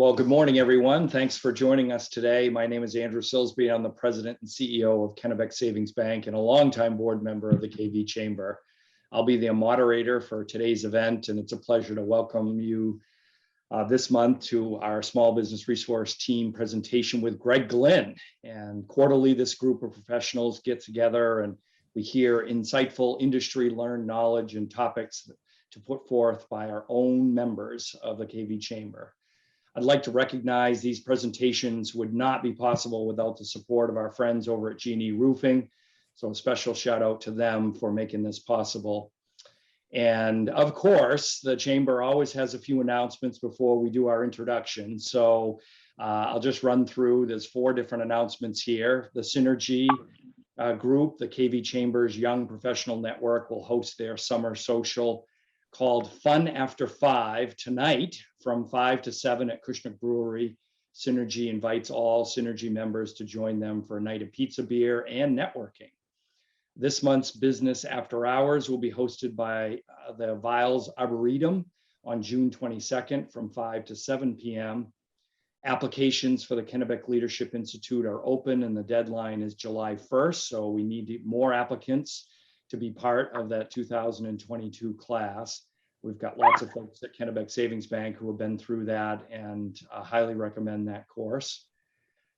Well, good morning, everyone. Thanks for joining us today. My name is Andrew Silsby. I'm the president and CEO of Kennebec Savings Bank and a longtime board member of the KV Chamber. I'll be the moderator for today's event, and it's a pleasure to welcome you this month to our Small Business Resource Team presentation with Greg Glynn. And quarterly, this group of professionals get together and we hear insightful industry-learned knowledge and topics to put forth by our own members of the KV Chamber. I'd like to recognize these presentations would not be possible without the support of our friends over at G&E Roofing. So a special shout out to them for making this possible. And of course, the Chamber always has a few announcements before we do our introduction. So I'll just run through, there's 4 different announcements here. The Synergy group, the KV Chamber's Young Professional Network, will host their summer social called Fun After 5 tonight from 5 to 7 at Cushnick Brewery. Synergy invites all Synergy members to join them for a night of pizza, beer, and networking. This month's Business After Hours will be hosted by the Viles Arboretum on June 22nd from 5 to 7 p.m. Applications for the Kennebec Leadership Institute are open and the deadline is July 1st, so we need more applicants to be part of that 2022 class. We've got lots of folks at Kennebec Savings Bank who have been through that and highly recommend that course.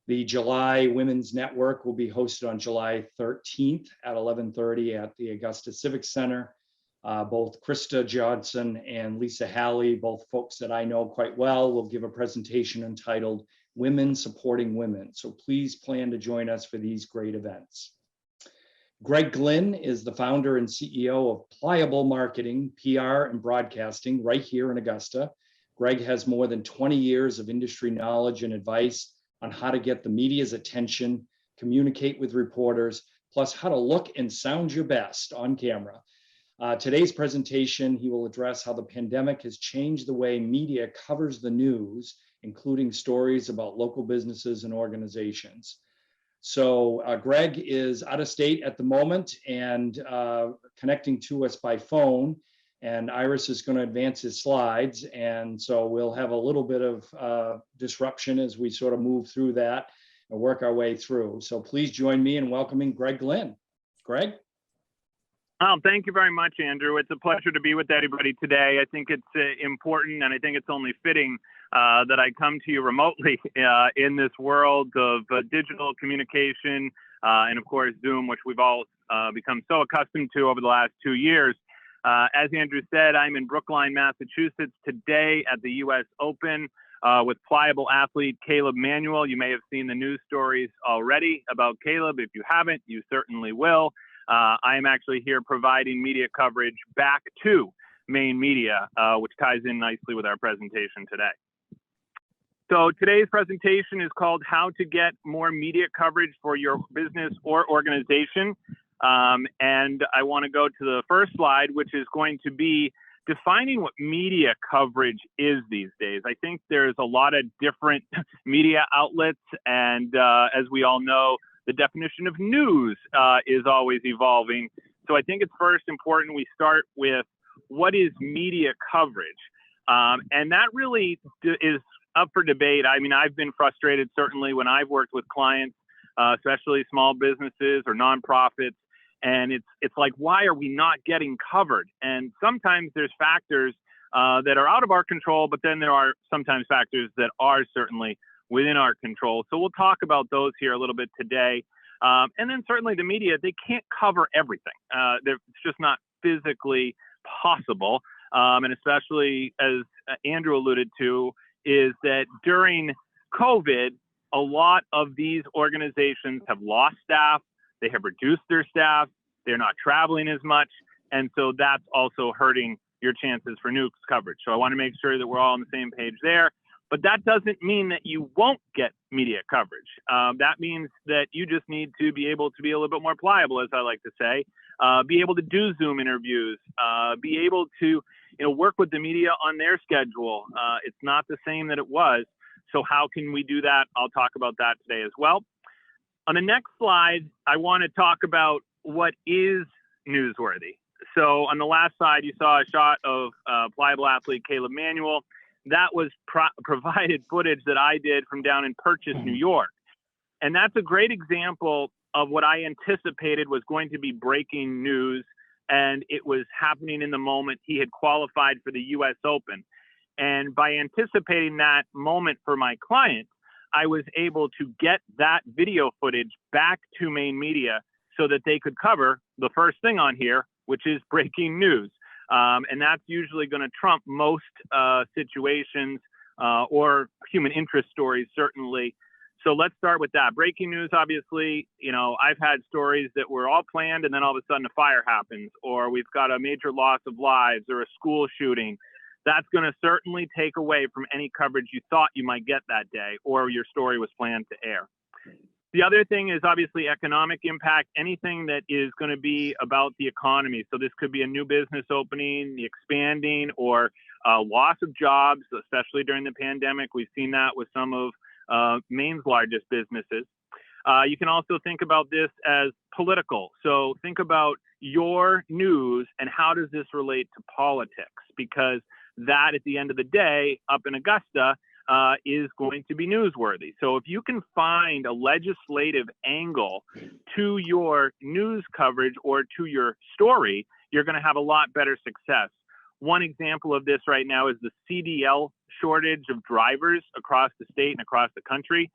The July Women's Network will be hosted on July 13th at 11:30 at the Augusta Civic Center. Both Krista Johnson and Lisa Halley, both folks that I know quite well, will give a presentation entitled Women Supporting Women. So please plan to join us for these great events. Greg Glynn is the founder and CEO of Pliable Marketing, PR, and Broadcasting right here in Augusta. Greg has more than 20 years of industry knowledge and advice on how to get the media's attention, communicate with reporters, plus how to look and sound your best on camera. Today's presentation, he will address how the pandemic has changed the way media covers the news, including stories about local businesses and organizations. So Greg is out of state at the moment and connecting to us by phone, and Iris is going to advance his slides. And so we'll have a little bit of disruption as we sort of move through that and work our way through. So please join me in welcoming Greg Glynn. Greg? Thank you very much, Andrew. It's a pleasure to be with everybody today. I think it's important, and I think it's only fitting that I come to you remotely in this world of digital communication and, of course, Zoom, which we've all become so accustomed to over the last 2 years. As Andrew said, I'm in Brookline, Massachusetts today at the U.S. Open with Pliable athlete Caleb Manuel. You may have seen the news stories already about Caleb. If you haven't, you certainly will. I am actually here providing media coverage back to Maine Media, which ties in nicely with our presentation today. So today's presentation is called How to Get More Media Coverage for Your Business or Organization. And I want to go to the first slide, which is going to be defining what media coverage is these days. I think there's a lot of different media outlets, and as we all know, the definition of news is always evolving. So I think it's first important we start with what is media coverage? And that really is up for debate. I mean, I've been frustrated certainly when I've worked with clients, especially small businesses or nonprofits, and it's like, why are we not getting covered? And sometimes there's factors that are out of our control, but then there are sometimes factors that are certainly within our control. So we'll talk about those here a little bit today. And then certainly the media, they can't cover everything. It's just not physically possible. And especially as Andrew alluded to, is that during COVID, a lot of these organizations have lost staff. They have reduced their staff. They're not traveling as much. And so that's also hurting your chances for news coverage. So I want to make sure that we're all on the same page there. But that doesn't mean that you won't get media coverage. That means that you just need to be able to be a little bit more pliable, as I like to say, be able to do Zoom interviews, be able to work with the media on their schedule. It's not the same that it was. So how can we do that? I'll talk about that today as well. On the next slide, I want to talk about what is newsworthy. So on the last slide, you saw a shot of Pliable athlete Caleb Manuel. that was provided footage that I did from down in Purchase, New York. And that's a great example of what I anticipated was going to be breaking news, and it was happening in the moment. He had qualified for the US Open. And by anticipating that moment for my client, I was able to get that video footage back to main media so that they could cover the first thing on here, which is breaking news. And that's usually going to trump most situations or human interest stories, certainly. So let's start with that. Breaking news, obviously, you know, I've had stories that were all planned and then all of a sudden a fire happens, or we've got a major loss of lives or a school shooting. That's going to certainly take away from any coverage you thought you might get that day or your story was planned to air. The other thing is obviously economic impact, anything that is going to be about the economy. So this could be a new business opening, the expanding, or loss of jobs, especially during the pandemic. We've seen that with some of Maine's largest businesses. You can also think about this as political. So think about your news and how does this relate to politics? Because that, at the end of the day, up in Augusta, is going to be newsworthy. So if you can find a legislative angle to your news coverage or to your story, you're going to have a lot better success. One example of this right now is the CDL shortage of drivers across the state and across the country.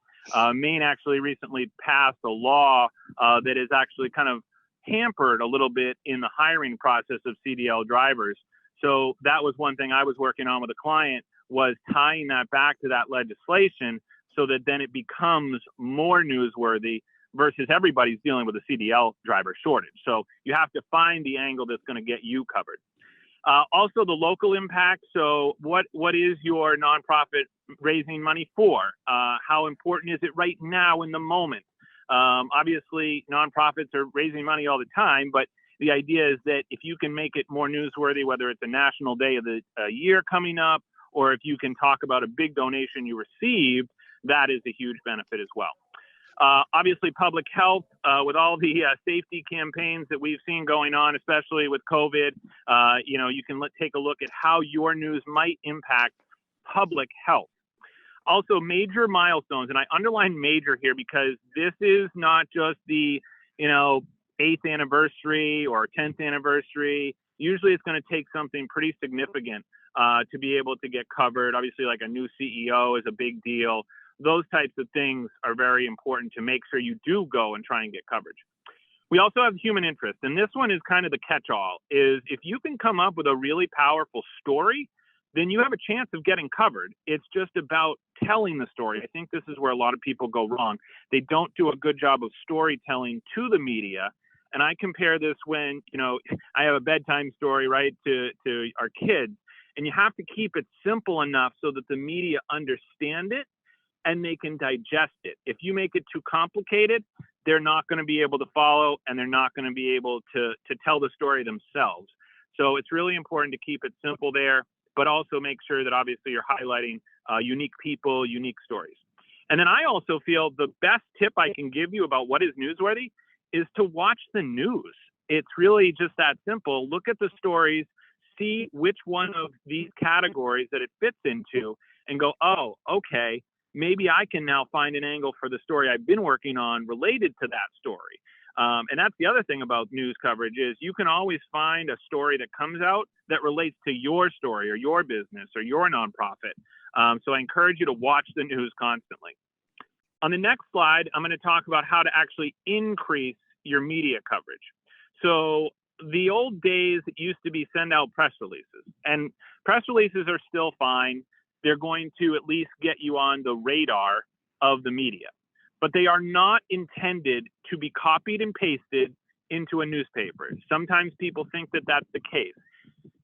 Maine actually recently passed a law that is actually kind of hampered a little bit in the hiring process of CDL drivers. So that was one thing I was working on with a client, was tying that back to that legislation so that then it becomes more newsworthy versus everybody's dealing with a CDL driver shortage. So you have to find the angle that's going to get you covered. Also the local impact. So what is your nonprofit raising money for? How important is it right now in the moment? Obviously nonprofits are raising money all the time, but the idea is that if you can make it more newsworthy, whether it's a national day of the year coming up, or if you can talk about a big donation you received, that is a huge benefit as well. Obviously, public health, with all the safety campaigns that we've seen going on, especially with COVID, you know, you can take a look at how your news might impact public health. Also, major milestones, and I underline major here because this is not just the, you know, 8th anniversary or 10th anniversary. Usually it's going to take something pretty significant to be able to get covered. Obviously, like a new CEO is a big deal. Those types of things are very important to make sure you do go and try and get coverage. We also have human interest, and this one is kind of the catch-all, is if you can come up with a really powerful story, then you have a chance of getting covered. It's just about telling the story. I think this is where a lot of people go wrong. They don't do a good job of storytelling to the media. And I compare this when, you know, I have a bedtime story, right, to our kids, and you have to keep it simple enough so that the media understand it and they can digest it. If you make it too complicated, they're not going to be able to follow, and they're not going to be able to tell the story themselves. So it's really important to keep it simple there, but also make sure that obviously you're highlighting unique people, unique stories. And then I also feel the best tip I can give you about what is newsworthy is to watch the news. It's really just that simple. Look at the stories, see which one of these categories that it fits into, and go, oh, okay, maybe I can now find an angle for the story I've been working on related to that story. And that's the other thing about news coverage is you can always find a story that comes out that relates to your story or your business or your nonprofit. So I encourage you to watch the news constantly. On the next slide, I'm going to talk about how to actually increase your media coverage. So the old days, it used to be send out press releases, and press releases are still fine. They're going to at least get you on the radar of the media, but they are not intended to be copied and pasted into a newspaper. Sometimes people think that that's the case.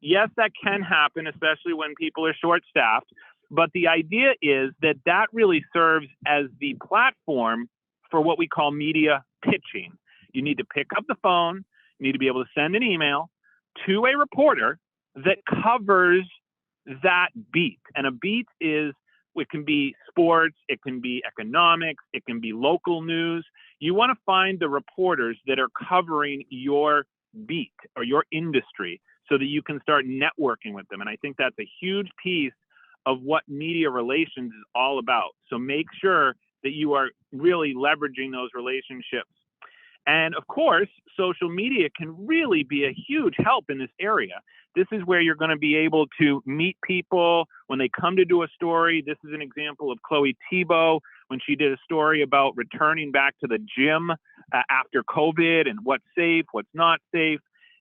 Yes, that can happen, especially when people are short-staffed, but the idea is that that really serves as the platform for what we call media pitching. You need to pick up the phone, you need to be able to send an email to a reporter that covers that beat. And a beat is, it can be sports, it can be economics, it can be local news. You want to find the reporters that are covering your beat or your industry so that you can start networking with them. And I think that's a huge piece of what media relations is all about. So make sure that you are really leveraging those relationships. And of course, social media can really be a huge help in this area. This is where you're going to be able to meet people when they come to do a story. This is an example of Chloe Thibault when she did a story about returning back to the gym after COVID and what's safe, what's not safe.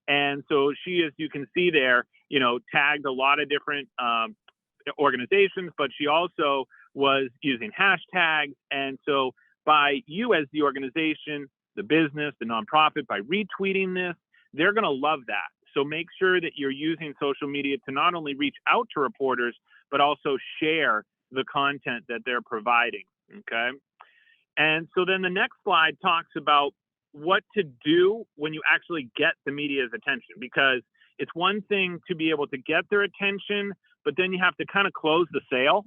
And so she, as you can see there, tagged a lot of different organizations, but she also was using hashtags. And so by you as the organization, the business, the nonprofit, by retweeting this, they're going to love that. So make sure that you're using social media to not only reach out to reporters, but also share the content that they're providing, okay? And so then the next slide talks about what to do when you actually get the media's attention, because it's one thing to be able to get their attention, but then you have to kind of close the sale,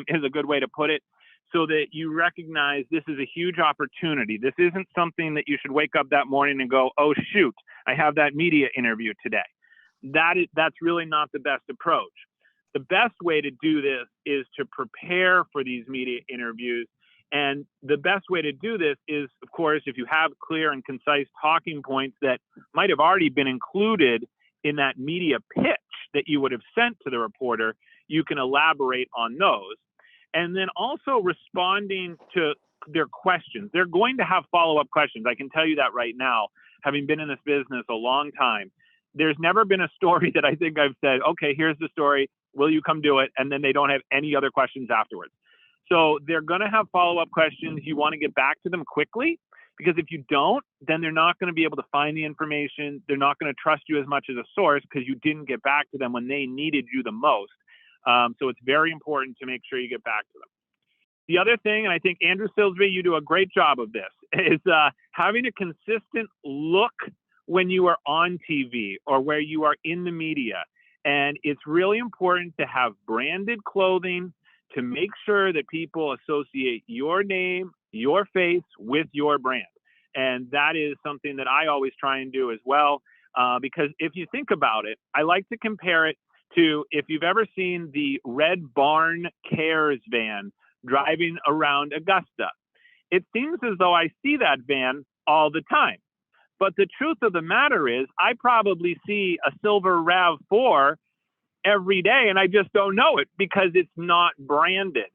is a good way to put it, so that you recognize this is a huge opportunity. This isn't something that you should wake up that morning and go, oh, shoot, I have that media interview today. That's really not the best approach. The best way to do this is to prepare for these media interviews. And the best way to do this is, of course, if you have clear and concise talking points that might have already been included in that media pitch that you would have sent to the reporter, you can elaborate on those. And then also responding to their questions. They're going to have follow-up questions. I can tell you that right now, having been in this business a long time. There's never been a story that I think I've said, okay, here's the story, will you come do it? And then they don't have any other questions afterwards. So they're going to have follow-up questions. You want to get back to them quickly, because if you don't, then they're not going to be able to find the information. They're not going to trust you as much as a source because you didn't get back to them when they needed you the most. So it's very important to make sure you get back to them. The other thing, and I think Andrew Silsby, you do a great job of this, is having a consistent look when you are on TV or where you are in the media. And it's really important to have branded clothing to make sure that people associate your name, your face with your brand. And that is something that I always try and do as well, because if you think about it, I like to compare it to if you've ever seen the Red Barn Cares van driving around Augusta. It seems as though I see that van all the time. But the truth of the matter is I probably see a silver RAV4 every day and I just don't know it because it's not branded.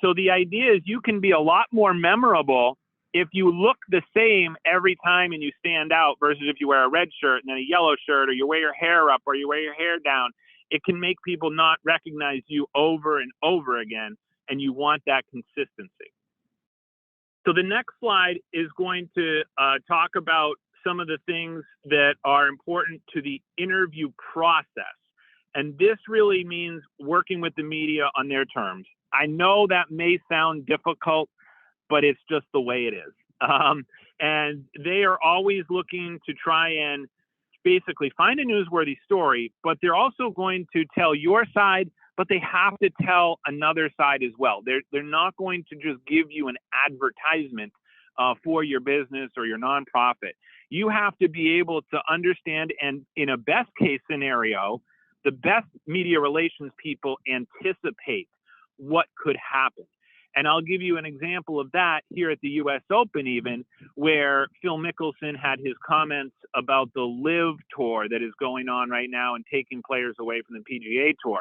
So the idea is you can be a lot more memorable if you look the same every time and you stand out versus if you wear a red shirt and then a yellow shirt, or you wear your hair up or you wear your hair down. It can make people not recognize you over and over again, and you want that consistency. So the next slide is going to talk about some of the things that are important to the interview process. And this really means working with the media on their terms. I know that may sound difficult, but it's just the way it is. And they are always looking to try and basically find a newsworthy story, but they're also going to tell your side, but they have to tell another side as well. They're not going to just give you an advertisement for your business or your nonprofit. You have to be able to understand, and in a best case scenario, the best media relations people anticipate what could happen. And I'll give you an example of that here at the US Open even, where Phil Mickelson had his comments about the LIV Tour that is going on right now and taking players away from the PGA Tour.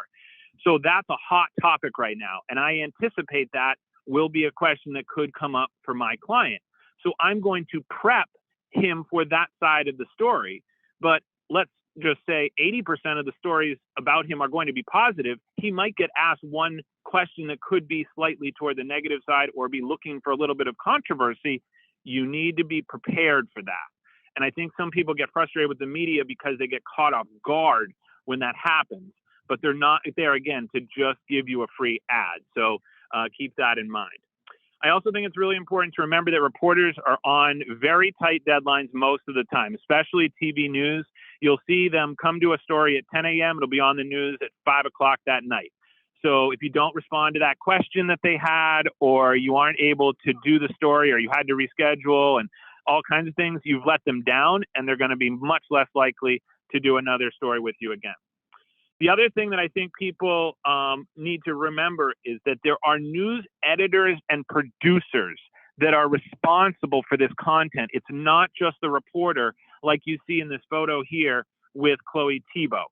So that's a hot topic right now. And I anticipate that will be a question that could come up for my client. So I'm going to prep him for that side of the story. But let's just say 80% of the stories about him are going to be positive. He might get asked one question that could be slightly toward the negative side or be looking for a little bit of controversy. You need to be prepared for that. And I think some people get frustrated with the media because they get caught off guard when that happens, but they're not there, again, to just give you a free ad. So keep that in mind. I also think it's really important to remember that reporters are on very tight deadlines most of the time, especially TV news. You'll see them come to a story at 10 a.m. It'll be on the news at 5 o'clock that night. So if you don't respond to that question that they had, or you aren't able to do the story, or you had to reschedule and all kinds of things, you've let them down, and they're going to be much less likely to do another story with you again. The other thing that I think people need to remember is that there are news editors and producers that are responsible for this content. It's not just the reporter like you see in this photo here with Chloe Thibault.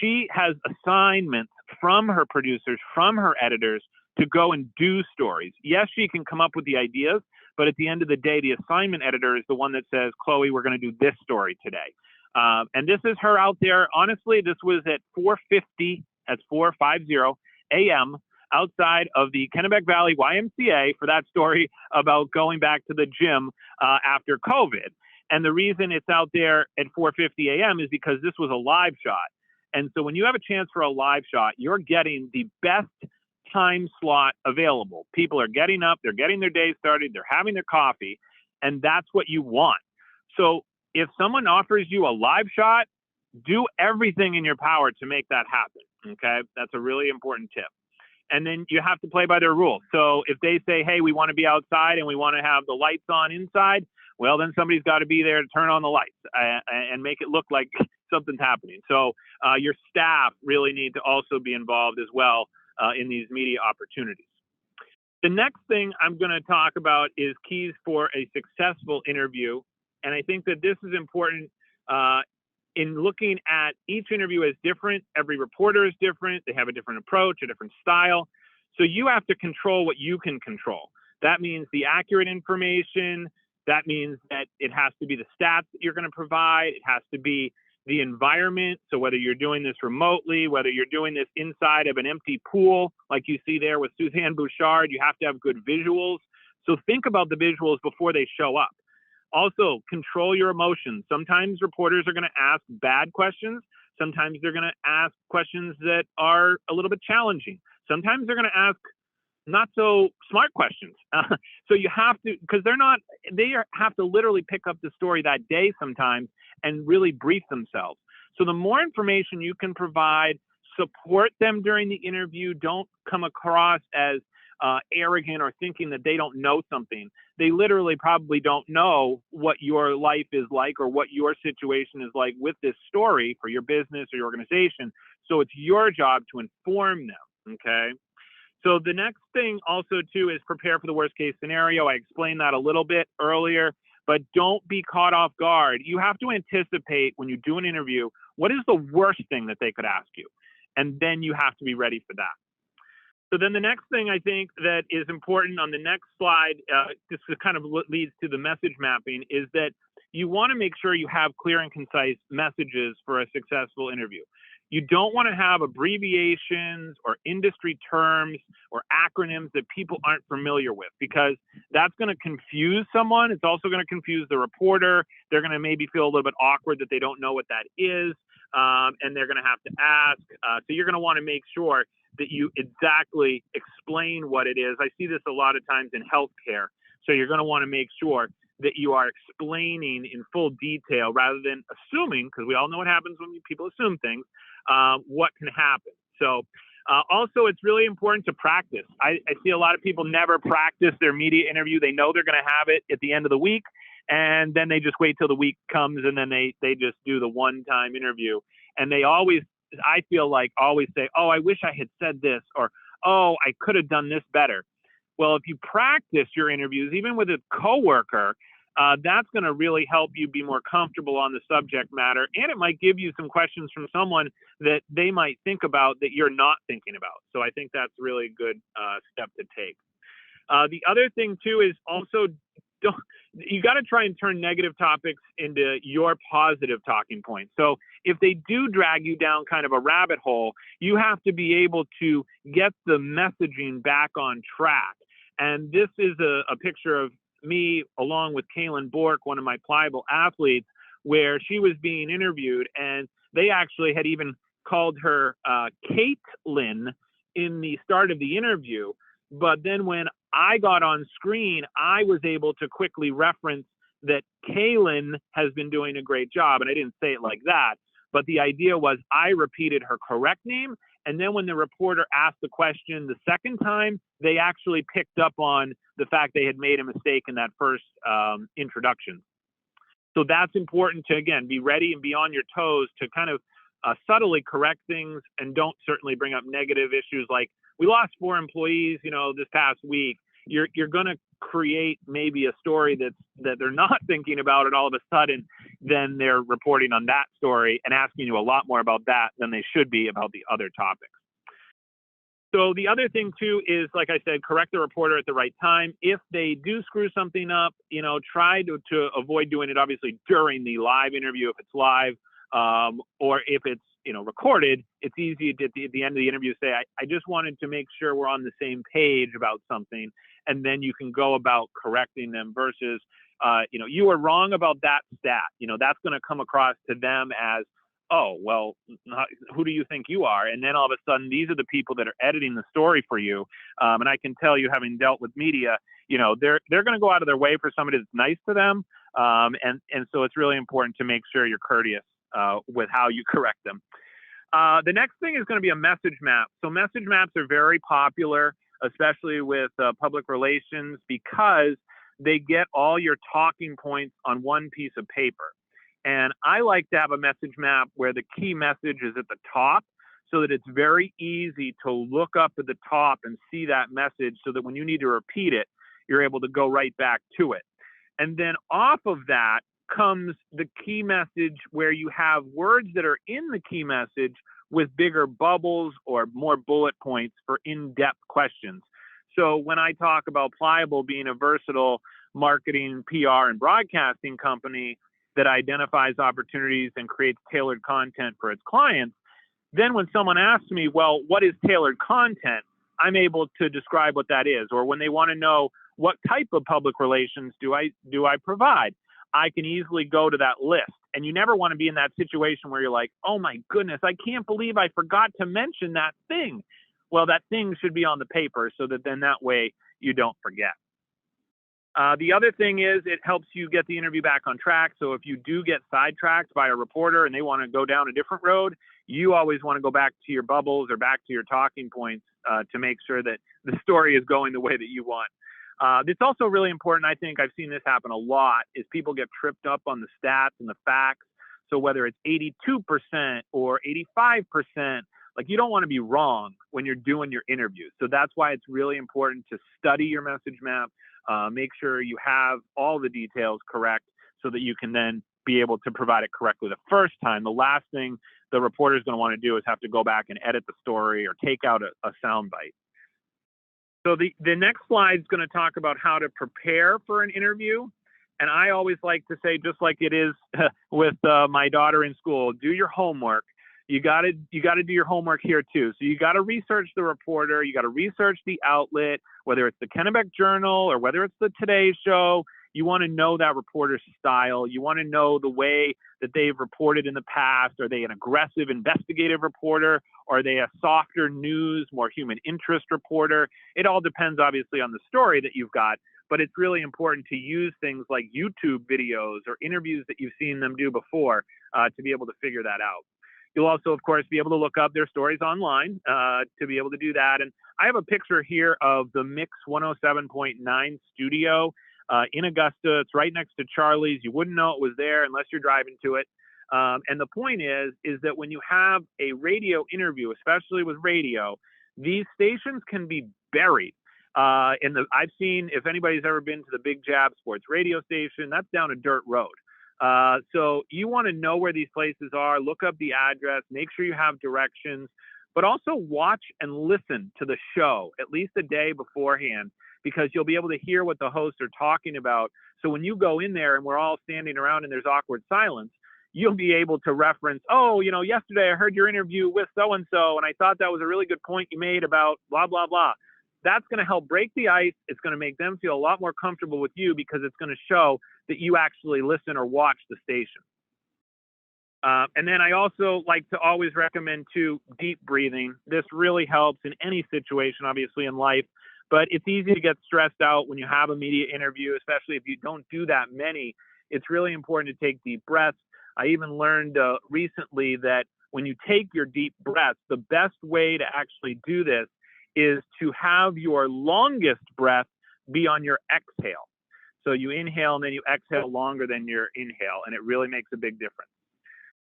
She has assignments from her producers, from her editors to go and do stories. Yes, she can come up with the ideas, but at the end of the day, the assignment editor is the one that says, Chloe, we're going to do this story today. And this is her out there. Honestly, this was at 4:50, that's 4:50 a.m. outside of the Kennebec Valley YMCA for that story about going back to the gym after COVID. And the reason it's out there at 4:50 a.m. is because this was a live shot. And so when you have a chance for a live shot, you're getting the best time slot available. People are getting up, they're getting their day started, they're having their coffee, and that's what you want. So if someone offers you a live shot, do everything in your power to make that happen, okay? That's a really important tip. And then you have to play by their rules. So if they say, hey, we want to be outside and we want to have the lights on inside, well, then somebody's got to be there to turn on the lights and make it look like something's happening. So your staff really need to also be involved as well in these media opportunities. The next thing I'm going to talk about is keys for a successful interview. And I think that this is important in looking at each interview as different. Every reporter is different. They have a different approach, a different style. So you have to control what you can control. That means the accurate information. That means that it has to be the stats that you're going to provide. It has to be the environment. So whether you're doing this remotely, whether you're doing this inside of an empty pool, like you see there with Suzanne Bouchard, you have to have good visuals. So think about the visuals before they show up. Also, control your emotions. Sometimes reporters are going to ask bad questions. Sometimes they're going to ask questions that are a little bit challenging. Sometimes they're going to ask not so smart questions. So you have to, because they have to literally pick up the story that day sometimes and really brief themselves. So the more information you can provide, support them during the interview. Don't come across as arrogant or thinking that they don't know something. They literally probably don't know what your life is like or what your situation is like with this story for your business or your organization. So it's your job to inform them, okay? So the next thing also too is prepare for the worst case scenario. I explained that a little bit earlier, but don't be caught off guard. You have to anticipate when you do an interview, what is the worst thing that they could ask you? And then you have to be ready for that. So then the next thing I think that is important on the next slide, this kind of leads to the message mapping, is that you want to make sure you have clear and concise messages for a successful interview. You don't want to have abbreviations or industry terms or acronyms that people aren't familiar with, because that's going to confuse someone. It's also going to confuse the reporter. They're going to maybe feel a little bit awkward that they don't know what that is, and they're going to have to ask. So you're going to want to make sure that you exactly explain what it is. I see this a lot of times in healthcare. So you're going to want to make sure that you are explaining in full detail rather than assuming, because we all know what happens when people assume things, what can happen. So also, it's really important to practice. I see a lot of people never practice their media interview. They know they're going to have it at the end of the week, and then they just wait till the week comes, and then they just do the one-time interview. And they always, I feel like, always say, oh, I wish I had said this, or, oh, I could have done this better. Well, if you practice your interviews, even with a coworker, that's going to really help you be more comfortable on the subject matter. And it might give you some questions from someone that they might think about that you're not thinking about. So I think that's really a good step to take. The other thing, too, is also you got to try and turn negative topics into your positive talking points. So if they do drag you down kind of a rabbit hole, you have to be able to get the messaging back on track. And this is a picture of me along with Kaylin Bork, one of my Pliable athletes, where she was being interviewed, and they actually had even called her Caitlin in the start of the interview. But then when I got on screen, I was able to quickly reference that Kaylin has been doing a great job. And I didn't say it like that, but the idea was I repeated her correct name. And then when the reporter asked the question the second time, they actually picked up on the fact they had made a mistake in that first introduction. So that's important to, again, be ready and be on your toes to kind of subtly correct things and don't certainly bring up negative issues like we lost 4 employees, this past week. You're going to create maybe a story that they're not thinking about, and all of a sudden, then they're reporting on that story and asking you a lot more about that than they should be about the other topics. So the other thing too is, like I said, correct the reporter at the right time. If they do screw something up, try to avoid doing it obviously during the live interview if it's live, or if it's recorded. It's easy at the end of the interview to say, I just wanted to make sure we're on the same page about something, and then you can go about correcting them versus, you were wrong about that stat. That's going to come across to them as, oh, well, who do you think you are? And then all of a sudden, these are the people that are editing the story for you. And I can tell you, having dealt with media, they're going to go out of their way for somebody that's nice to them. And so it's really important to make sure you're courteous with how you correct them. The next thing is going to be a message map. So message maps are very popular, especially with public relations, because they get all your talking points on one piece of paper. And I like to have a message map where the key message is at the top, so that it's very easy to look up at the top and see that message, so that when you need to repeat it, you're able to go right back to it. And then off of that comes the key message, where you have words that are in the key message with bigger bubbles or more bullet points for in-depth questions. So when I talk about Pliable being a versatile marketing, PR, and broadcasting company that identifies opportunities and creates tailored content for its clients, then when someone asks me, well, what is tailored content? I'm able to describe what that is. Or when they want to know what type of public relations do I provide, I can easily go to that list. And you never want to be in that situation where you're like, oh my goodness, I can't believe I forgot to mention that thing. Well, that thing should be on the paper, so that then that way you don't forget. The other thing is, it helps you get the interview back on track. So if you do get sidetracked by a reporter and they want to go down a different road, you always want to go back to your bubbles or back to your talking points to make sure that the story is going the way that you want. It's also really important, I think I've seen this happen a lot, is people get tripped up on the stats and the facts. So whether it's 82% or 85%, like, you don't want to be wrong when you're doing your interview. So that's why it's really important to study your message map, make sure you have all the details correct, so that you can then be able to provide it correctly the first time. The last thing the reporter is going to want to do is have to go back and edit the story or take out a sound bite. So the next slide is going to talk about how to prepare for an interview. And I always like to say, just like it is with my daughter in school, do your homework. You got to do your homework here too. So you got to research the reporter. You got to research the outlet, whether it's the Kennebec Journal or whether it's the Today Show. You want to know that reporter's style. You want to know the way that they've reported in the past. Are they an aggressive investigative reporter? Or are they a softer news, more human interest reporter? It all depends, obviously, on the story that you've got. But it's really important to use things like YouTube videos or interviews that you've seen them do before to be able to figure that out. You'll also, of course, be able to look up their stories online to be able to do that. And I have a picture here of the Mix 107.9 studio in Augusta. It's right next to Charlie's. You wouldn't know it was there unless you're driving to it. And the point is that when you have a radio interview, especially with radio, these stations can be buried. I've seen, if anybody's ever been to the Big Jab Sports radio station, that's down a dirt road. So you want to know where these places are, look up the address, make sure you have directions, but also watch and listen to the show at least a day beforehand, because you'll be able to hear what the hosts are talking about. So when you go in there and we're all standing around and there's awkward silence, you'll be able to reference, oh, yesterday I heard your interview with so-and-so, and I thought that was a really good point you made about blah, blah, blah. That's going to help break the ice. It's going to make them feel a lot more comfortable with you, because it's going to show that you actually listen or watch the station. And then I also like to always recommend too, deep breathing. This really helps in any situation, obviously in life, but it's easy to get stressed out when you have a media interview, especially if you don't do that many. It's really important to take deep breaths. I even learned recently that when you take your deep breaths, the best way to actually do this is to have your longest breath be on your exhale. So you inhale and then you exhale longer than your inhale, and it really makes a big difference.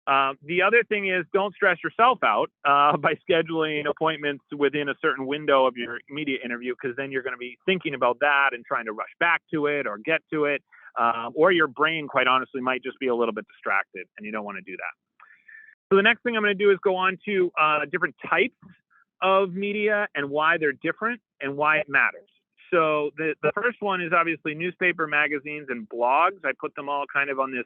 The other thing is don't stress yourself out by scheduling appointments within a certain window of your media interview, because then you're going to be thinking about that and trying to rush back to it or get to it. Or your brain, quite honestly, might just be a little bit distracted, and you don't want to do that. So the next thing I'm going to do is go on to different types of media and why they're different and why it matters. So the first one is obviously newspaper, magazines, and blogs. I put them all kind of on this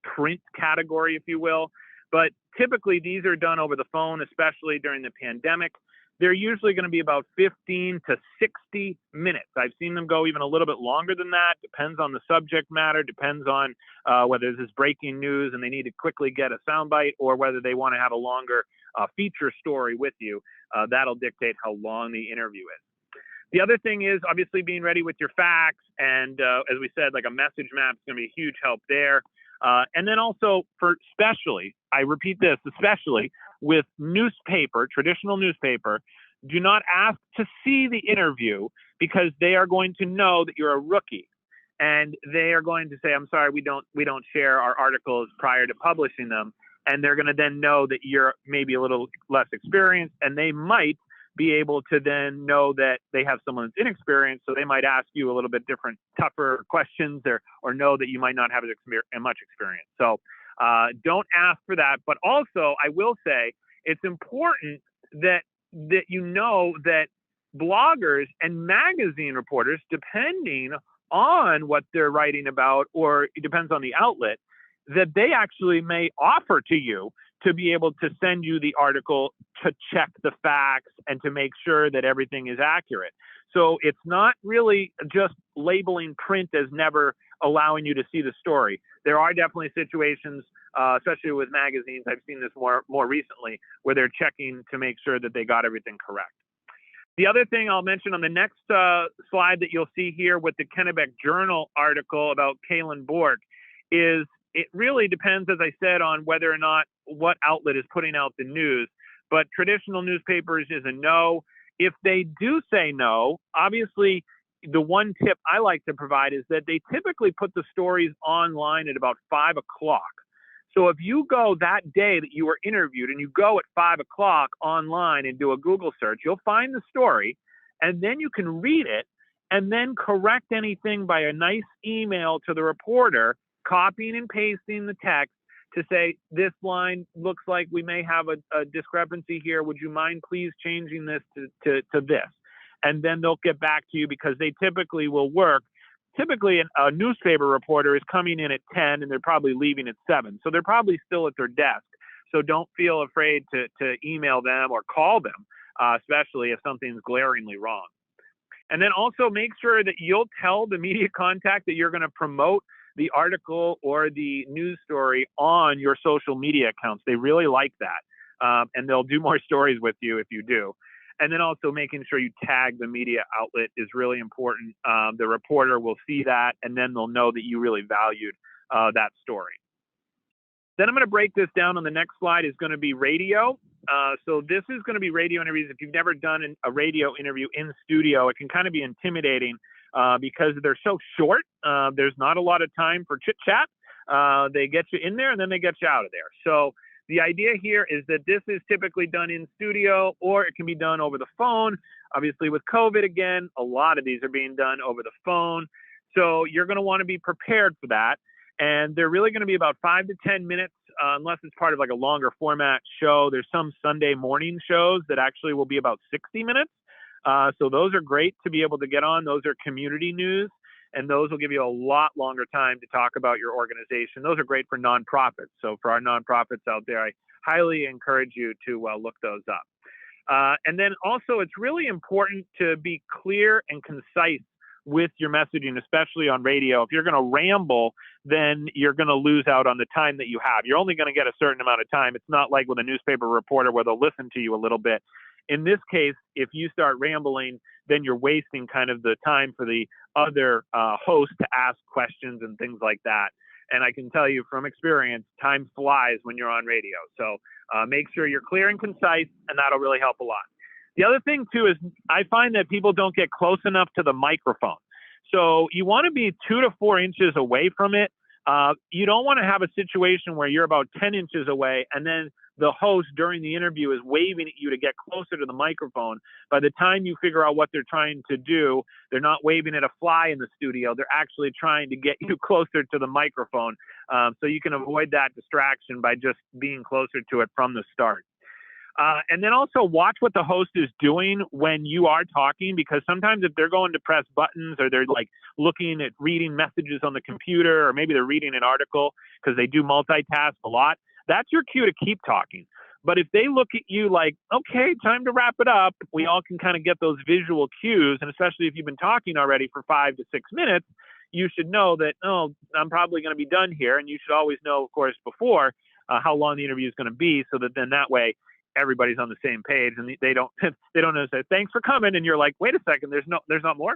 print category, if you will. But typically these are done over the phone, especially during the pandemic. They're usually going to be about 15 to 60 minutes. I've seen them go even a little bit longer than that. Depends on the subject matter, depends on whether this is breaking news and they need to quickly get a soundbite, or whether they want to have a longer feature story with you. That'll dictate how long the interview is. The other thing is obviously being ready with your facts. And as we said, like a message map is going to be a huge help there. And then also especially, I repeat this, especially with newspaper, traditional newspaper, do not ask to see the interview, because they are going to know that you're a rookie. And they are going to say, I'm sorry, we don't share our articles prior to publishing them. And they're going to then know that you're maybe a little less experienced, and they might be able to then know that they have someone that's inexperienced. So they might ask you a little bit different, tougher questions, or know that you might not have much experience. So don't ask for that. But also, I will say it's important that you know that bloggers and magazine reporters, depending on what they're writing about, or it depends on the outlet, that they actually may offer to you to be able to send you the article to check the facts and to make sure that everything is accurate. So it's not really just labeling print as never allowing you to see the story. There are definitely situations, especially with magazines, I've seen this more recently, where they're checking to make sure that they got everything correct. The other thing I'll mention on the next slide that you'll see here with the Kennebec Journal article about Kaylin Bork is it really depends, as I said, on whether or not what outlet is putting out the news. But traditional newspapers is a no. If they do say no, obviously the one tip I like to provide is that they typically put the stories online at about 5 o'clock. So if you go that day that you were interviewed and you go at 5 o'clock online and do a Google search, you'll find the story, and then you can read it and then correct anything by a nice email to the reporter, copying and pasting the text to say, this line looks like we may have a discrepancy here. Would you mind please changing this to this? And then they'll get back to you, because they typically will work. Typically, a newspaper reporter is coming in at 10 and they're probably leaving at 7. So they're probably still at their desk. So don't feel afraid to email them or call them, especially if something's glaringly wrong. And then also make sure that you'll tell the media contact that you're going to promote the article or the news story on your social media accounts. They really like that. And they'll do more stories with you if you do. And then also making sure you tag the media outlet is really important. The reporter will see that, and then they'll know that you really valued that story. Then I'm going to break this down on the next slide is going to be radio. So this is going to be radio interviews. If you've never done a radio interview in studio, it can kind of be intimidating because they're so short. There's not a lot of time for chit chat. They get you in there and then they get you out of there. So the idea here is that this is typically done in studio, or it can be done over the phone. Obviously with COVID again, a lot of these are being done over the phone. So you're going to want to be prepared for that. And they're really going to be about 5 to 10 minutes, unless it's part of like a longer format show. There's some Sunday morning shows that actually will be about 60 minutes. So those are great to be able to get on. Those are community news, and those will give you a lot longer time to talk about your organization. Those are great for nonprofits. So for our nonprofits out there, I highly encourage you to look those up. And then also, it's really important to be clear and concise with your messaging, especially on radio. If you're going to ramble, then you're going to lose out on the time that you have. You're only going to get a certain amount of time. It's not like with a newspaper reporter where they'll listen to you a little bit. In this case, if you start rambling, then you're wasting kind of the time for the other host to ask questions and things like that. And I can tell you from experience, time flies when you're on radio. So make sure you're clear and concise, and that'll really help a lot. The other thing, too, is I find that people don't get close enough to the microphone. So you want to be 2 to 4 inches away from it. You don't want to have a situation where you're about 10 inches away and then the host during the interview is waving at you to get closer to the microphone. By the time you figure out what they're trying to do, they're not waving at a fly in the studio. They're actually trying to get you closer to the microphone. So you can avoid that distraction by just being closer to it from the start. And then also watch what the host is doing when you are talking, because sometimes if they're going to press buttons or they're like looking at reading messages on the computer, or maybe they're reading an article because they do multitask a lot, that's your cue to keep talking. But if they look at you like, okay, time to wrap it up, we all can kind of get those visual cues. And especially if you've been talking already for 5 to 6 minutes, you should know that, oh, I'm probably going to be done here. And you should always know, of course, before how long the interview is going to be, so that then that way everybody's on the same page and they don't say thanks for coming and you're like, wait a second, there's not more.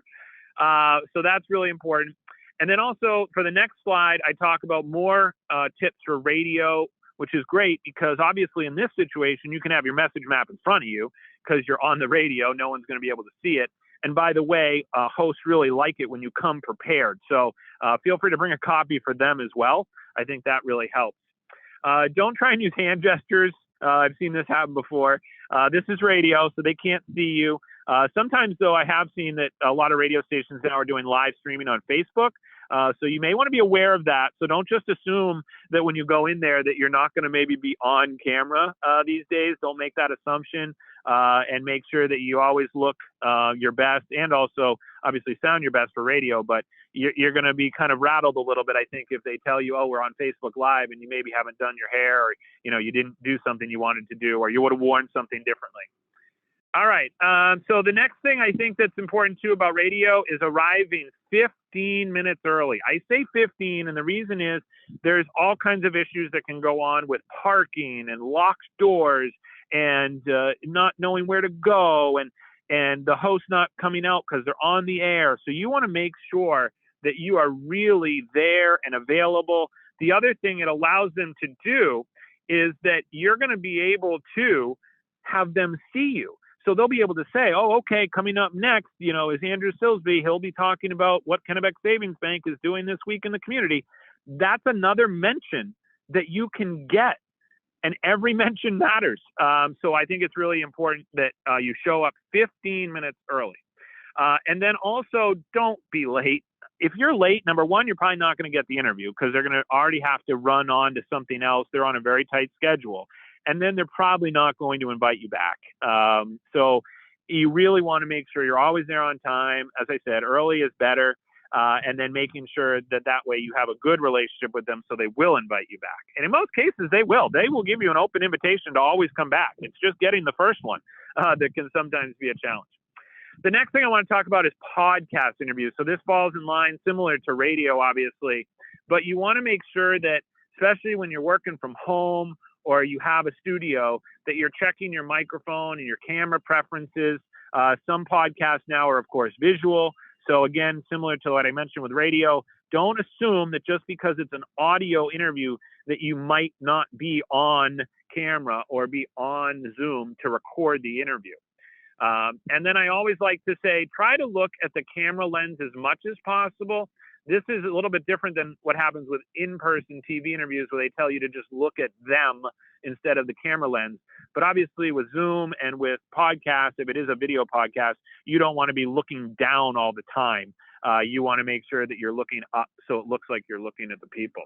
So that's really important. And then also for the next slide, I talk about more tips for radio, which is great because obviously in this situation you can have your message map in front of you because you're on the radio. No one's going to be able to see it. And by the way, hosts really like it when you come prepared. So feel free to bring a copy for them as well. I think that really helps. Don't try and use hand gestures. I've seen this happen before. This is radio, so they can't see you. Sometimes, though, I have seen that a lot of radio stations now are doing live streaming on Facebook. So you may want to be aware of that. So don't just assume that when you go in there that you're not going to maybe be on camera these days. Don't make that assumption, and make sure that you always look your best and also obviously sound your best for radio. But you're going to be kind of rattled a little bit, I think, if they tell you, oh, we're on Facebook Live and you maybe haven't done your hair, or, you didn't do something you wanted to do, or you would have worn something differently. All right. So the next thing I think that's important too about radio is arriving 15 minutes early. I say 15, and the reason is there's all kinds of issues that can go on with parking and locked doors and not knowing where to go, and the host not coming out because they're on the air. So you want to make sure that you are really there and available. The other thing it allows them to do is that you're going to be able to have them see you. So they'll be able to say, oh, okay, coming up next, is Andrew Silsby. He'll be talking about what Kennebec Savings Bank is doing this week in the community. That's another mention that you can get, and every mention matters. So I think it's really important that you show up 15 minutes early. And then also don't be late. If you're late, number one, you're probably not going to get the interview because they're going to already have to run on to something else. They're on a very tight schedule. And then they're probably not going to invite you back. So you really want to make sure you're always there on time. As I said, early is better. And then making sure that way you have a good relationship with them so they will invite you back. And in most cases, they will. They will give you an open invitation to always come back. It's just getting the first one that can sometimes be a challenge. The next thing I want to talk about is podcast interviews. So this falls in line similar to radio, obviously. But you want to make sure that, especially when you're working from home or you have a studio, that you're checking your microphone and your camera preferences. Some podcasts now are, of course, visual. So again, similar to what I mentioned with radio, don't assume that just because it's an audio interview that you might not be on camera or be on Zoom to record the interview. And then I always like to say, try to look at the camera lens as much as possible. This is a little bit different than what happens with in-person TV interviews where they tell you to just look at them instead of the camera lens. But obviously with Zoom and with podcasts, if it is a video podcast, you don't want to be looking down all the time. You want to make sure that you're looking up so it looks like you're looking at the people.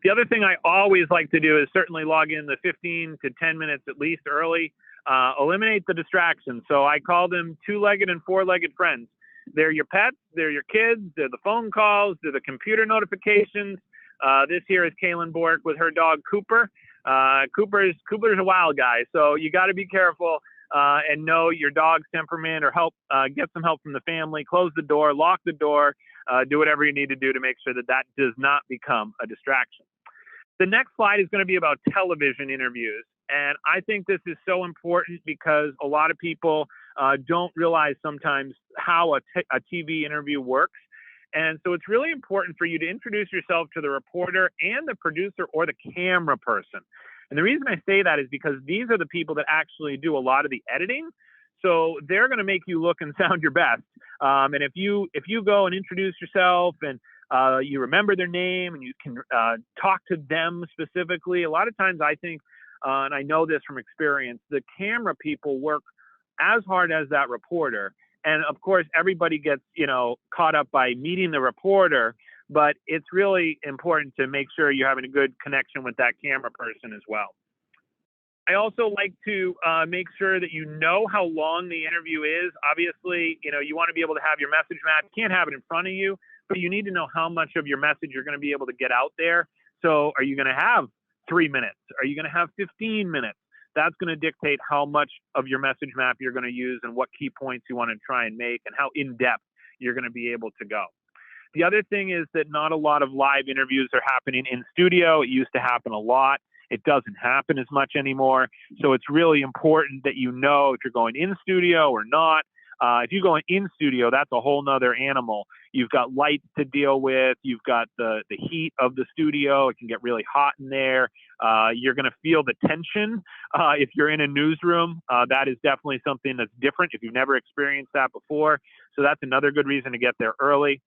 The other thing I always like to do is certainly log in the 15 to 10 minutes at least early. Eliminate the distractions. So I call them two-legged and four-legged friends. They're your pets, they're your kids, they're the phone calls, they're the computer notifications. This here is Kaylin Bork with her dog Cooper. Cooper's a wild guy, so you got to be careful and know your dog's temperament, or get some help from the family. Close the door, lock the door, do whatever you need to do to make sure that does not become a distraction. The next slide is going to be about television interviews. And I think this is so important because a lot of people don't realize sometimes how a TV interview works. And so it's really important for you to introduce yourself to the reporter and the producer or the camera person. And the reason I say that is because these are the people that actually do a lot of the editing. So they're going to make you look and sound your best. And if you go and introduce yourself and you remember their name and you can talk to them specifically. A lot of times I think, and I know this from experience, the camera people work as hard as that reporter. And of course, everybody gets, caught up by meeting the reporter, but it's really important to make sure you're having a good connection with that camera person as well. I also like to make sure that you know how long the interview is. Obviously, you want to be able to have your message map. You can't have it in front of you, but you need to know how much of your message you're going to be able to get out there. So are you going to have 3 minutes? Are you going to have 15 minutes? That's going to dictate how much of your message map you're going to use and what key points you want to try and make and how in-depth you're going to be able to go. The other thing is that not a lot of live interviews are happening in studio. It used to happen a lot. It doesn't happen as much anymore. So it's really important that you know if you're going in studio or not. If you go in studio, that's a whole nother animal. You've got lights to deal with. You've got the heat of the studio. It can get really hot in there. You're going to feel the tension if you're in a newsroom. That is definitely something that's different if you've never experienced that before. So that's another good reason to get there early.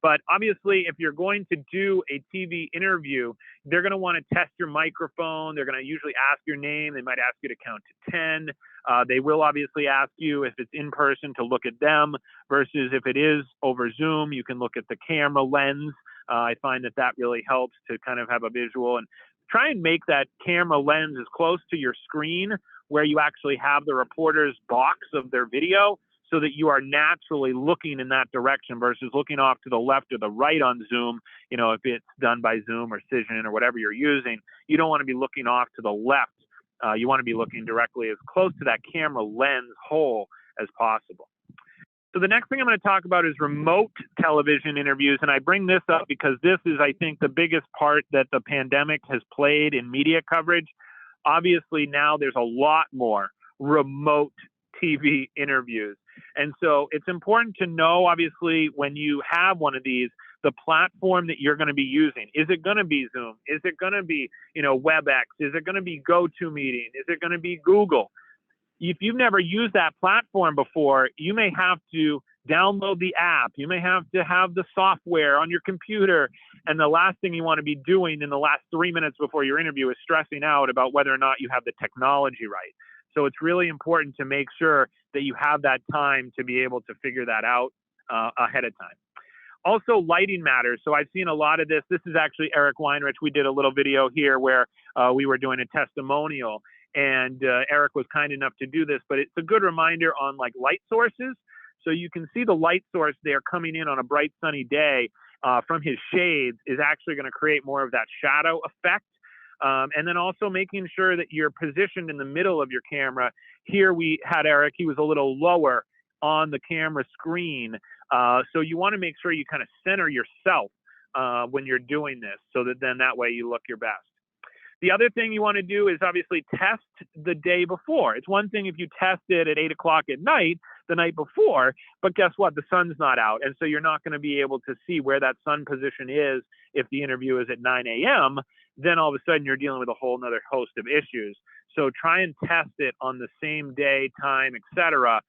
But obviously, if you're going to do a TV interview, they're going to want to test your microphone. They're going to usually ask your name. They might ask you to count to 10. They will obviously ask you if it's in person to look at them versus if it is over Zoom, you can look at the camera lens. I find that really helps to kind of have a visual and try and make that camera lens as close to your screen where you actually have the reporter's box of their video, so that you are naturally looking in that direction versus looking off to the left or the right on Zoom. If it's done by Zoom or Cision or whatever you're using, you don't want to be looking off to the left. You want to be looking directly as close to that camera lens hole as possible. So the next thing I'm going to talk about is remote television interviews. And I bring this up because this is, I think, the biggest part that the pandemic has played in media coverage. Obviously, now there's a lot more remote TV interviews. And so it's important to know, obviously, when you have one of these, the platform that you're going to be using. Is it going to be Zoom? Is it going to be, WebEx? Is it going to be GoToMeeting? Is it going to be Google? If you've never used that platform before, you may have to download the app. You may have to have the software on your computer. And the last thing you want to be doing in the last 3 minutes before your interview is stressing out about whether or not you have the technology right. So it's really important to make sure that you have that time to be able to figure that out ahead of time. Also, lighting matters. So I've seen a lot of this. This is actually Eric Weinrich. We did a little video here where we were doing a testimonial, and Eric was kind enough to do this, but it's a good reminder on like light sources. So you can see the light source there coming in on a bright sunny day from his shades is actually going to create more of that shadow effect. And then also making sure that you're positioned in the middle of your camera. Here we had Eric, he was a little lower on the camera screen. So you want to make sure you kind of center yourself when you're doing this so that then that way you look your best. The other thing you want to do is obviously test the day before. It's one thing if you test it at 8 o'clock at night, the night before, but guess what? The sun's not out. And so you're not going to be able to see where that sun position is if the interview is at 9 a.m. Then all of a sudden you're dealing with a whole nother host of issues. So try and test it on the same day, time, etc.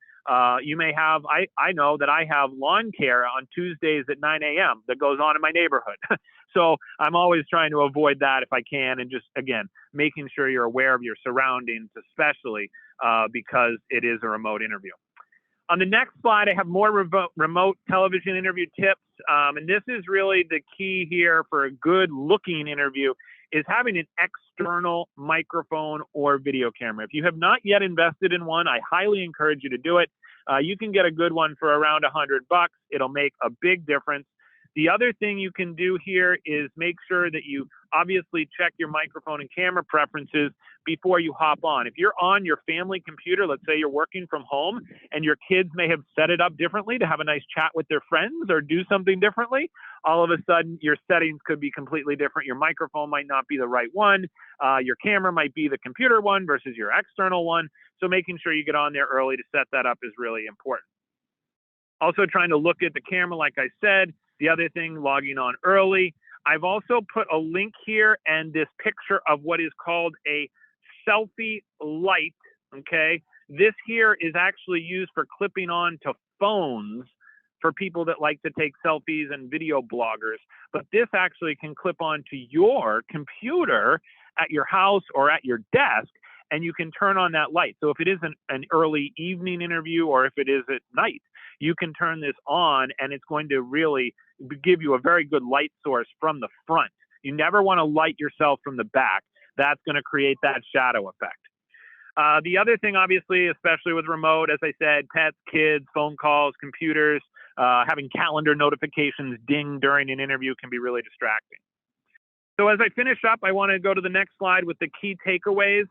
You may have, I know that I have lawn care on Tuesdays at 9 a.m. that goes on in my neighborhood. So I'm always trying to avoid that if I can. And just, again, making sure you're aware of your surroundings, especially because it is a remote interview. On the next slide, I have more remote television interview tips. And this is really the key here for a good looking interview is having an external microphone or video camera. If you have not yet invested in one, I highly encourage you to do it. You can get a good one for around $100. It'll make a big difference. The other thing you can do here is make sure that you obviously check your microphone and camera preferences before you hop on. If you're on your family computer, let's say you're working from home and your kids may have set it up differently to have a nice chat with their friends or do something differently, all of a sudden your settings could be completely different. Your microphone might not be the right one. Your camera might be the computer one versus your external one. So making sure you get on there early to set that up is really important. Also trying to look at the camera, like I said. The other thing, logging on early. I've also put a link here and this picture of what is called a selfie light, okay? This here is actually used for clipping on to phones for people that like to take selfies and video bloggers. But this actually can clip onto your computer at your house or at your desk, and you can turn on that light. So if it is an early evening interview or if it is at night, you can turn this on, and it's going to really give you a very good light source from the front. You never want to light yourself from the back. That's going to create that shadow effect. The other thing, obviously, especially with remote, as I said, pets, kids, phone calls, computers, having calendar notifications ding during an interview can be really distracting. So as I finish up, I want to go to the next slide with the key takeaways.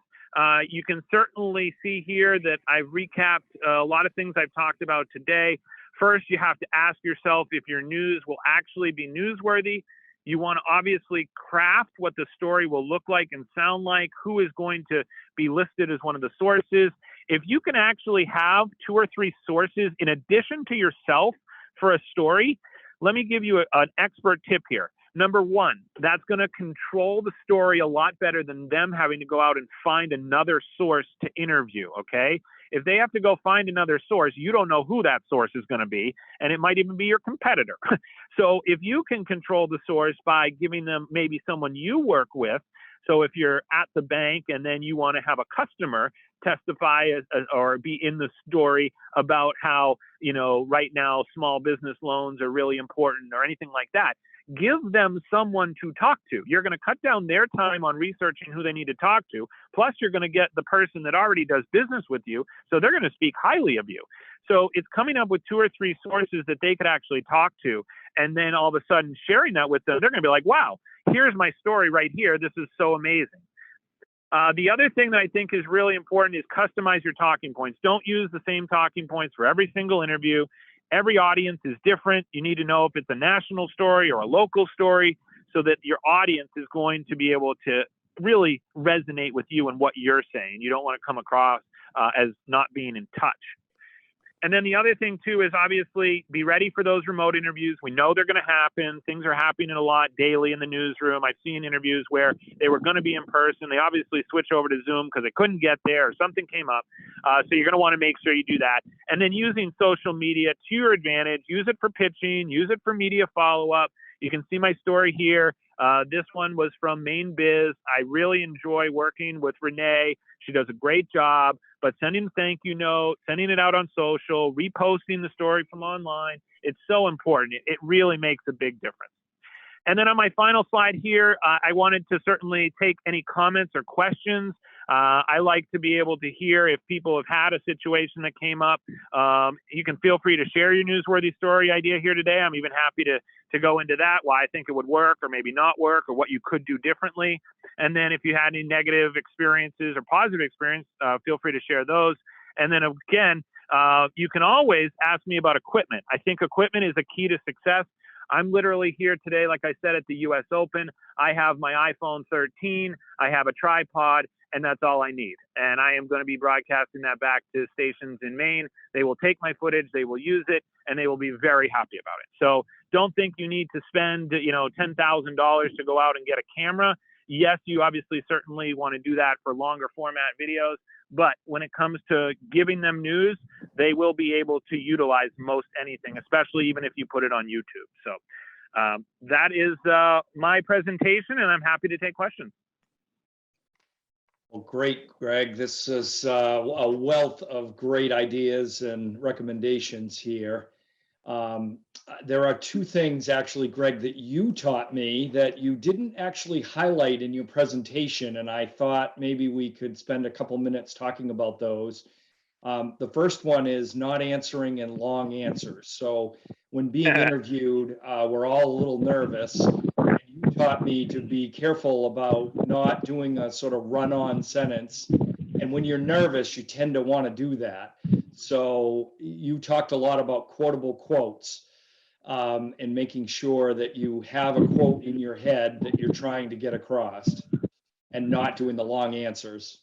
You can certainly see here that I've recapped a lot of things I've talked about today. First, you have to ask yourself if your news will actually be newsworthy. You want to obviously craft what the story will look like and sound like, who is going to be listed as one of the sources. If you can actually have 2 or 3 sources in addition to yourself for a story, let me give you an expert tip here. Number 1, that's going to control the story a lot better than them having to go out and find another source to interview, okay? If they have to go find another source, you don't know who that source is going to be, and it might even be your competitor. So if you can control the source by giving them maybe someone you work with, so if you're at the bank and then you want to have a customer testify or be in the story about how, right now small business loans are really important or anything like that, give them someone to talk to. You're going to cut down their time on researching who they need to talk to. Plus, you're going to get the person that already does business with you, so they're going to speak highly of you. So it's coming up with 2 or 3 sources that they could actually talk to, and then all of a sudden sharing that with them. They're going to be like, wow, here's my story right here. This is so amazing. The other thing that I think is really important is customize your talking points. Don't use the same talking points for every single interview. Every audience is different. You need to know if it's a national story or a local story so that your audience is going to be able to really resonate with you and what you're saying. You don't want to come across as not being in touch. And then the other thing, too, is obviously be ready for those remote interviews. We know they're going to happen. Things are happening a lot daily in the newsroom. I've seen interviews where they were going to be in person. They obviously switch over to Zoom because they couldn't get there or something came up. So you're going to want to make sure you do that. And then using social media to your advantage. Use it for pitching. Use it for media follow-up. You can see my story here. This one was from Main Biz. I really enjoy working with Renee. She does a great job, but sending a thank you note, sending it out on social, reposting the story from online, it's so important. It really makes a big difference. And then on my final slide here, I wanted to certainly take any comments or questions. I like to be able to hear if people have had a situation that came up. You can feel free to share your newsworthy story idea here today. I'm even happy to go into that, why I think it would work or maybe not work or what you could do differently. And then if you had any negative experiences or positive experience, feel free to share those. And then again, you can always ask me about equipment. I think equipment is a key to success. I'm literally here today, like I said, at the US Open. I have my iPhone 13, I have a tripod, and that's all I need. And I am going to be broadcasting that back to stations in Maine. They will take my footage, they will use it, and they will be very happy about it. So don't think you need to spend, $10,000 to go out and get a camera. Yes, you obviously certainly want to do that for longer format videos, but when it comes to giving them news, they will be able to utilize most anything, especially even if you put it on YouTube. So that is my presentation, and I'm happy to take questions. Well, great, Greg. This is a wealth of great ideas and recommendations here. There are 2 things actually, Greg, that you taught me that you didn't actually highlight in your presentation, and I thought maybe we could spend a couple minutes talking about those. The first one is not answering in long answers. So when being interviewed, we're all a little nervous. And you taught me to be careful about not doing a sort of run-on sentence. And when you're nervous, you tend to want to do that. So you talked a lot about quotable quotes and making sure that you have a quote in your head that you're trying to get across and not doing the long answers.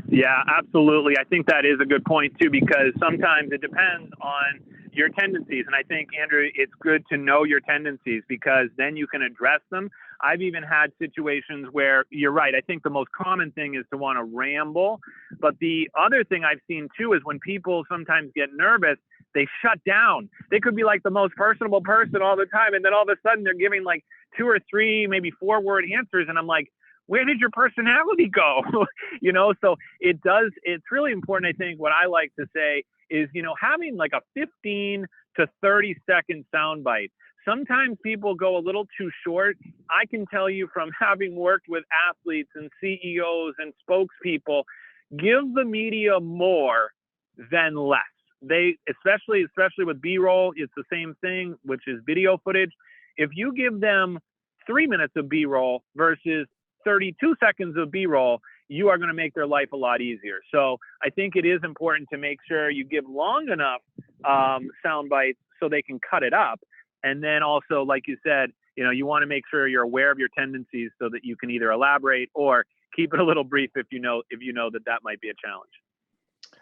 Yeah, absolutely. I think that is a good point too, because sometimes it depends on your tendencies. And I think, Andrew, it's good to know your tendencies because then you can address them. I've even had situations where you're right. I think the most common thing is to want to ramble. But the other thing I've seen too is when people sometimes get nervous, they shut down. They could be like the most personable person all the time, and then all of a sudden they're giving like 2 or 3, maybe 4-word answers, and I'm like, where did your personality go? So it's really important. I think what I like to say is, having like a 15 to 30-second soundbite. Sometimes people go a little too short. I can tell you from having worked with athletes and CEOs and spokespeople, give the media more than less. They, especially with B-roll, it's the same thing, which is video footage. If you give them 3 minutes of B-roll versus 32 seconds of B-roll, you are going to make their life a lot easier. So I think it is important to make sure you give long enough sound bites so they can cut it up. And then also, like you said, you want to make sure you're aware of your tendencies so that you can either elaborate or keep it a little brief if you know that might be a challenge.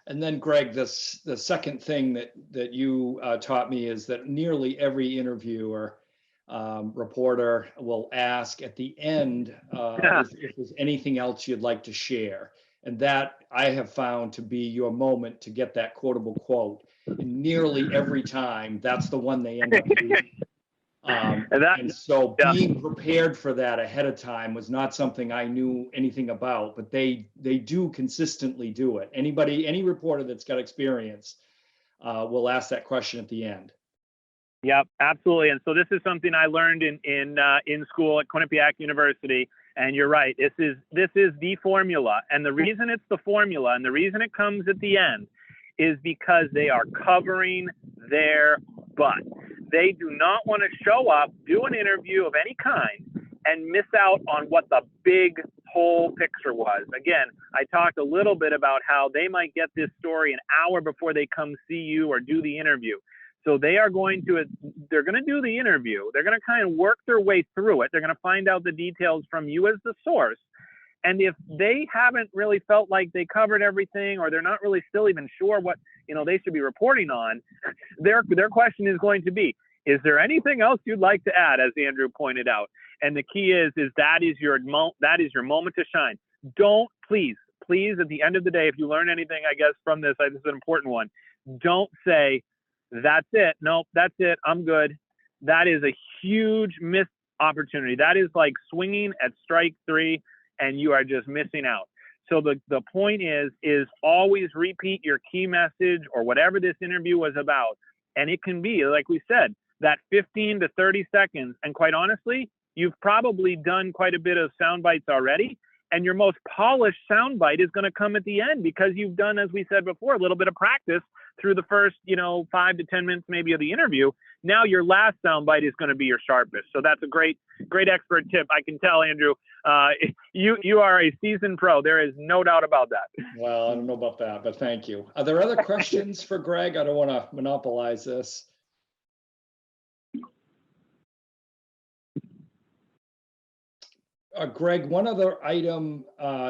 And then, Greg, the second thing that you taught me is that nearly every interviewer, reporter will ask at the end if there's anything else you'd like to share. And that I have found to be your moment to get that quotable quote. And nearly every time, that's the one they end up using. And so being prepared for that ahead of time was not something I knew anything about, but they do consistently do it. Any reporter that's got experience will ask that question at the end. Yep, absolutely. And so this is something I learned in school at Quinnipiac University. And you're right, this is the formula. And the reason it's the formula and the reason it comes at the end is because they are covering their butt. They do not want to show up, do an interview of any kind, and miss out on what the big whole picture was. Again, I talked a little bit about how they might get this story an hour before they come see you or do the interview. So they're going to do the interview. They're going to kind of work their way through it. They're going to find out the details from you as the source. And if they haven't really felt like they covered everything, or they're not really still even sure what they should be reporting on, their question is going to be, is there anything else you'd like to add, as Andrew pointed out? And the key is that is your moment to shine. Don't, please, at the end of the day, if you learn anything, I guess, from this, this is an important one. Don't say, that's it. Nope, that's it. I'm good. That is a huge missed opportunity. That is like swinging at strike 3, and you are just missing out. So the point is always repeat your key message or whatever this interview was about. And it can be, like we said, that 15 to 30 seconds. And quite honestly, you've probably done quite a bit of sound bites already. And your most polished soundbite is going to come at the end because you've done, as we said before, a little bit of practice through the first, 5 to 10 minutes maybe of the interview. Now your last soundbite is going to be your sharpest. So that's a great expert tip. I can tell, Andrew, you are a seasoned pro. There is no doubt about that. Well, I don't know about that, but thank you. Are there other questions for Greg? I don't want to monopolize this. Greg, one other item,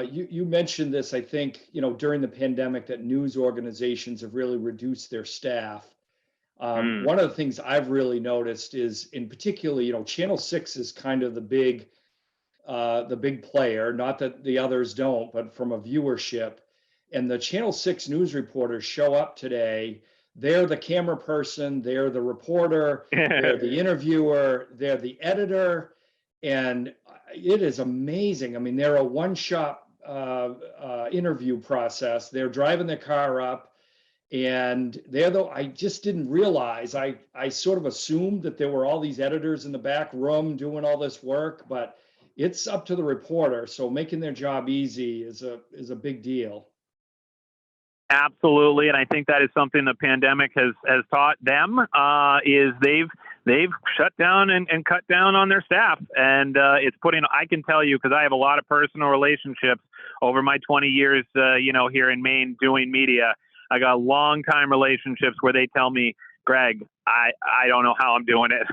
you mentioned this, I think, during the pandemic, that news organizations have really reduced their staff. One of the things I've really noticed is, in particular, Channel 6 is kind of the big player, not that the others don't, but from a viewership. And the Channel 6 news reporters show up today. They're the camera person, they're the reporter, they're the interviewer, they're the editor. And it is amazing. I mean, they're a one-shot interview process. They're driving their car up, and I just didn't realize. I sort of assumed that there were all these editors in the back room doing all this work, but it's up to the reporter. So making their job easy is a big deal. Absolutely, and I think that is something the pandemic has taught them. Is they've shut down and cut down on their staff, and it's I can tell you, because I have a lot of personal relationships over my 20 years, here in Maine doing media. I got long time relationships where they tell me, Greg, I don't know how I'm doing it.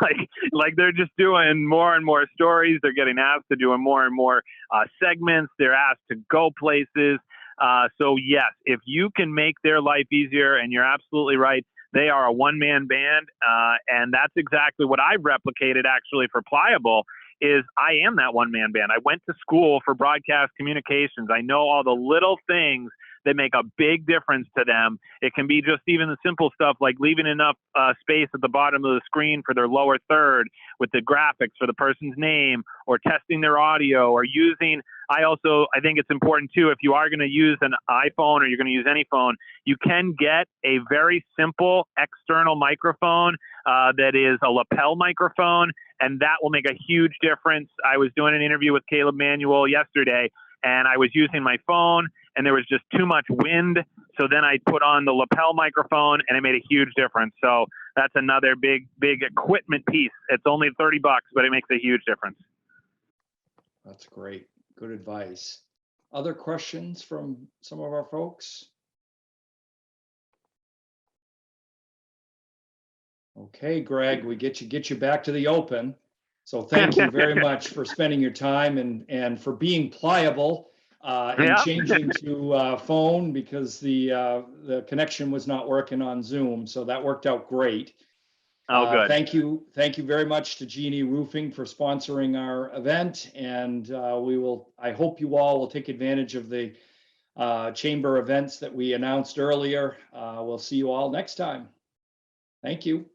Like they're just doing more and more stories. They're getting asked to do more and more segments. They're asked to go places. So yes, if you can make their life easier, and you're absolutely right, they are a one-man band, and that's exactly what I've replicated actually for Pliable. Is I am that one-man band. I went to school for broadcast communications. I know all the little things that make a big difference to them. It can be just even the simple stuff like leaving enough space at the bottom of the screen for their lower third with the graphics for the person's name, or testing their audio, or using, I think it's important too, if you are going to use an iPhone or you're going to use any phone, you can get a very simple external microphone that is a lapel microphone, and that will make a huge difference. I was doing an interview with Caleb Manuel yesterday, and I was using my phone, and there was just too much wind. So then I put on the lapel microphone, and it made a huge difference. So that's another big equipment piece. It's only $30, but it makes a huge difference. That's great. Good advice. Other questions from some of our folks? Okay, Greg, we get you back to the open. So thank you very much for spending your time and for being pliable and changing to phone, because the connection was not working on Zoom. So that worked out great. Oh, good. Thank you very much to Genie Roofing for sponsoring our event, and I hope you all will take advantage of the chamber events that we announced earlier. We'll see you all next time. Thank you.